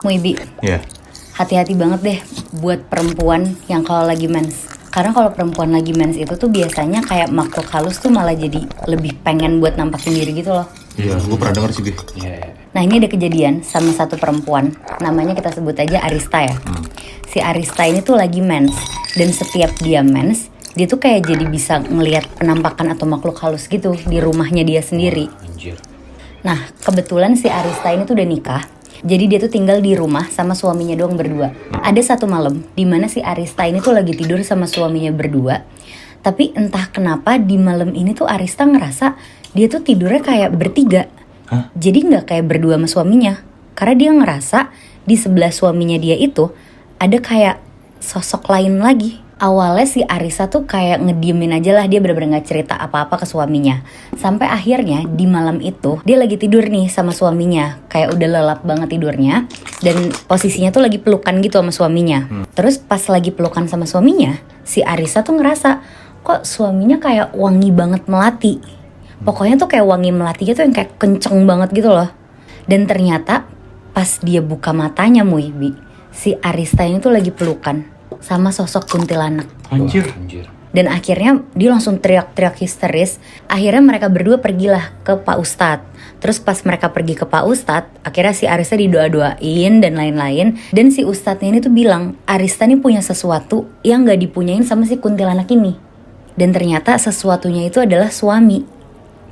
Muibi, Iya. hati-hati banget deh buat perempuan yang kalau lagi mens. Karena kalau perempuan lagi mens itu tuh biasanya kayak makhluk halus tuh malah jadi lebih pengen buat nampakin diri gitu loh. Iya, gue pernah denger sih, Bi. Nah ini ada kejadian sama satu perempuan, namanya kita sebut aja Arista ya. Si Arista ini tuh lagi mens, dan setiap dia mens, dia tuh kayak jadi bisa ngelihat penampakan atau makhluk halus gitu di rumahnya dia sendiri. Nah kebetulan si Arista ini tuh udah nikah. Jadi dia tuh tinggal di rumah sama suaminya doang berdua. Ada satu malam dimana si Arista ini tuh lagi tidur sama suaminya berdua. Tapi entah kenapa di malam ini tuh Arista ngerasa dia tuh tidurnya kayak bertiga. Jadi gak kayak berdua sama suaminya. Karena dia ngerasa di sebelah suaminya dia itu ada kayak sosok lain lagi. Awalnya si Arista tuh kayak ngediemin aja lah, dia bener-bener gak cerita apa-apa ke suaminya. Sampai akhirnya di malam itu dia lagi tidur nih sama suaminya, kayak udah lelap banget tidurnya. Dan posisinya tuh lagi pelukan gitu sama suaminya. Terus pas lagi pelukan sama suaminya, si Arista tuh ngerasa kok suaminya kayak wangi banget melati. Pokoknya tuh kayak wangi melatinya tuh yang kayak kenceng banget gitu loh. Dan ternyata pas dia buka matanya Muibi, si Arista ini tuh lagi pelukan sama sosok kuntilanak. Anjir. Dan akhirnya dia langsung teriak-teriak histeris. Akhirnya mereka berdua pergilah ke Pak Ustadz. Terus pas mereka pergi ke Pak Ustadz, akhirnya si Arista didoa-doain dan lain-lain. Dan si Ustadznya ini tuh bilang, Arista ini punya sesuatu yang gak dipunyain sama si kuntilanak ini. Dan ternyata sesuatunya itu adalah suami.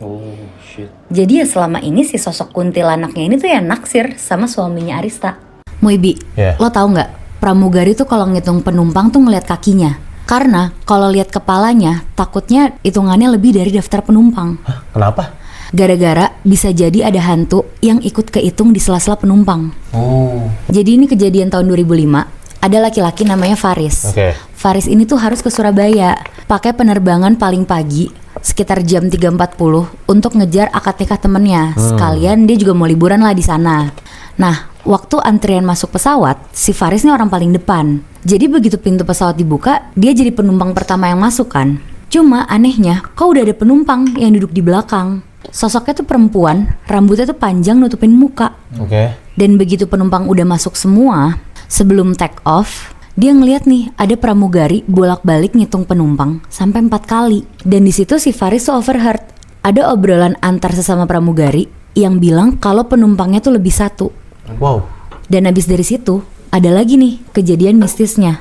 Oh shit. Jadi ya selama ini si sosok kuntilanaknya ini tuh ya naksir sama suaminya Arista. Muibi, lo tau gak? Pramugari tuh kalau ngitung penumpang tuh ngeliat kakinya. Karena kalau lihat kepalanya, takutnya hitungannya lebih dari daftar penumpang. Hah, kenapa? Gara-gara bisa jadi ada hantu yang ikut kehitung di sela-sela penumpang. Oh. Jadi ini kejadian tahun 2005. Ada laki-laki namanya Faris. Oke. Faris ini tuh harus ke Surabaya, pakai penerbangan paling pagi sekitar jam 3.40 untuk ngejar akad nikah temennya. Sekalian dia juga mau liburan lah di sana. Nah, waktu antrian masuk pesawat, si Faris ini orang paling depan. Jadi begitu pintu pesawat dibuka, dia jadi penumpang pertama yang masuk kan. Cuma anehnya, kok udah ada penumpang yang duduk di belakang. Sosoknya tuh perempuan, rambutnya tuh panjang nutupin muka. Oke. Dan begitu penumpang udah masuk semua, sebelum take off, dia ngeliat nih ada pramugari bolak-balik ngitung penumpang sampai 4 kali. Dan di situ si Faris tuh overheard. Ada obrolan antar sesama pramugari yang bilang kalau penumpangnya tuh lebih satu. Wow. Dan habis dari situ ada lagi nih kejadian mistisnya.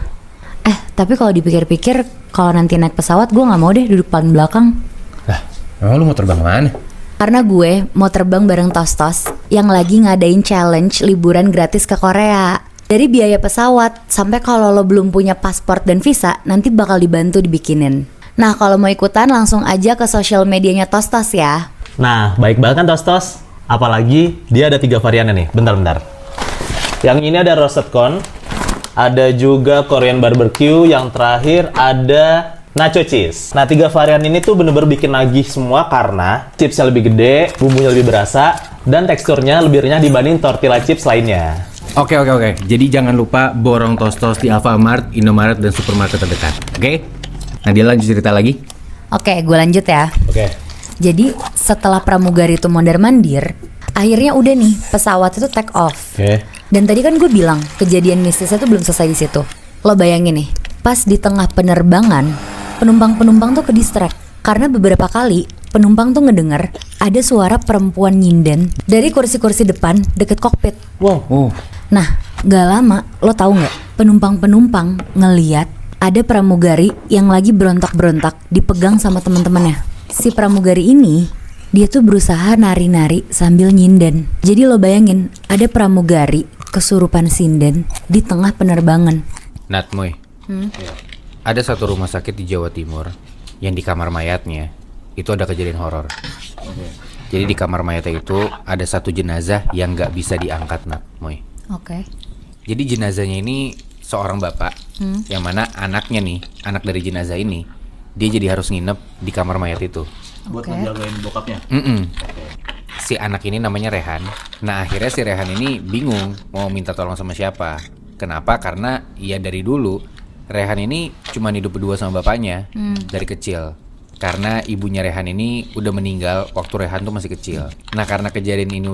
Tapi kalau dipikir-pikir, kalau nanti naik pesawat gue nggak mau deh duduk paling belakang. Lah, emang lu mau terbang mana? Karena gue mau terbang bareng Tos-Tos yang lagi ngadain challenge liburan gratis ke Korea. Dari biaya pesawat sampai kalau lo belum punya paspor dan visa, nanti bakal dibantu dibikinin. Nah kalau mau ikutan langsung aja ke sosial medianya Tos-Tos ya. Nah, baik banget kan Tos-Tos? Apalagi dia ada 3 variannya nih. Bentar. Yang ini ada roasted corn, ada juga Korean barbecue, yang terakhir ada nacho cheese. Nah, 3 varian ini tuh bener-bener bikin nagih semua karena chipsnya lebih gede, bumbunya lebih berasa, dan teksturnya lebih renyah dibanding tortilla chips lainnya. Oke. Jadi jangan lupa borong Tos-Tos di Alfamart, Indomaret, dan supermarket terdekat. Oke? Nah, dia lanjut cerita lagi. Oke, gue lanjut ya. Oke. Jadi setelah pramugari itu mondar-mandir, akhirnya udah nih pesawat itu take off. Oke. Dan tadi kan gue bilang kejadian mistisnya tuh belum selesai di situ. Lo bayangin nih, pas di tengah penerbangan, penumpang tuh ke distract karena beberapa kali penumpang tuh ngedenger ada suara perempuan nyinden dari kursi-kursi depan deket kokpit. Wow. Oh. Nah, gak lama lo tahu nggak penumpang ngeliat ada pramugari yang lagi berontak-berontak dipegang sama teman-temannya. Si pramugari ini dia tuh berusaha nari-nari sambil nyinden. Jadi lo bayangin ada pramugari kesurupan sinden di tengah penerbangan. Natmoy. Ada satu rumah sakit di Jawa Timur yang di kamar mayatnya itu ada kejadian horor. Jadi di kamar mayatnya itu ada satu jenazah yang nggak bisa diangkat, Natmoy. Oke. Jadi jenazahnya ini seorang bapak, yang mana anaknya nih, anak dari jenazah ini, dia jadi harus nginep di kamar mayat itu. Buat ngejagain bokapnya. Si anak ini namanya Rehan. Nah akhirnya si Rehan ini bingung mau minta tolong sama siapa. Kenapa? Karena ya dari dulu Rehan ini cuma hidup berdua sama bapaknya dari kecil. Karena ibunya Rehan ini udah meninggal waktu Rehan tuh masih kecil. Nah karena kejadian ini